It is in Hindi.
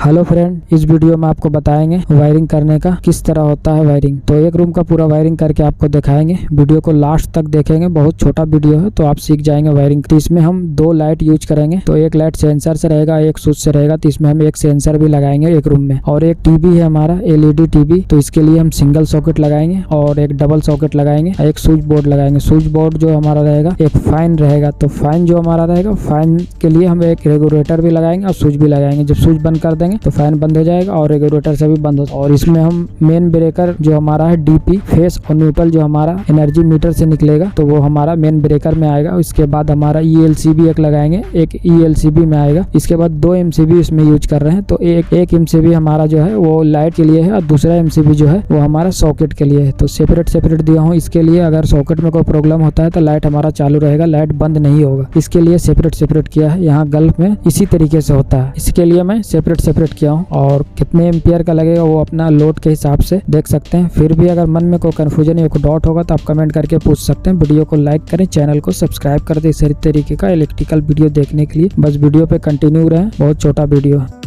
हेलो फ्रेंड, इस वीडियो में आपको बताएंगे वायरिंग करने का किस तरह होता है वायरिंग। तो एक रूम का पूरा वायरिंग करके आपको दिखाएंगे। वीडियो को लास्ट तक देखेंगे, बहुत छोटा वीडियो है तो आप सीख जाएंगे वायरिंग। तो इसमें हम 2 लाइट यूज करेंगे। तो एक लाइट सेंसर से रहेगा, एक स्विच से रहेगा। तो इसमें हम एक सेंसर भी लगाएंगे एक रूम में। और एक टीवी है हमारा LED टीवी, तो इसके लिए हम सिंगल सॉकेट लगाएंगे और एक डबल सॉकेट लगाएंगे। एक स्विच बोर्ड लगाएंगे। स्विच बोर्ड जो हमारा रहेगा एक फैन रहेगा। तो फैन जो हमारा रहेगा, फैन के लिए हम एक रेगुलेटर भी लगाएंगे और स्विच भी लगाएंगे। जब स्विच बंद कर देंगे तो फैन बंद हो जाएगा और रेगुलेटर से भी बंद हो। और इसमें हम मेन ब्रेकर जो हमारा है DP फेस और न्यूट्रल जो हमारा एनर्जी मीटर से निकलेगा, तो वो हमारा मेन ब्रेकर में आएगा। इसके बाद हमारा ELCB एक लगाएंगे, एक ELCB में आएगा। इसके बाद 2 MCB इसमें यूज कर रहे हैं। तो एक MCB हमारा जो है वो लाइट के लिए है और दूसरा MCB जो है वो हमारा सॉकेट के लिए है। तो सेपरेट दिया हूँ इसके लिए। अगर सॉकेट में कोई प्रॉब्लम होता है तो लाइट हमारा चालू रहेगा, लाइट बंद नहीं होगा। इसके लिए सेपरेट किया है। यहाँ गल्फ में इसी तरीके से होता है, इसके लिए मैं सेपरेट किया हूँ। और कितने एम्पियर का लगेगा वो अपना लोड के हिसाब से देख सकते हैं। फिर भी अगर मन में कोई कंफ्यूजन या कोई डाउट होगा तो आप कमेंट करके पूछ सकते हैं। वीडियो को लाइक करें, चैनल को सब्सक्राइब कर दें इस तरीके का इलेक्ट्रिकल वीडियो देखने के लिए। बस वीडियो पे कंटिन्यू रहें, बहुत छोटा वीडियो है।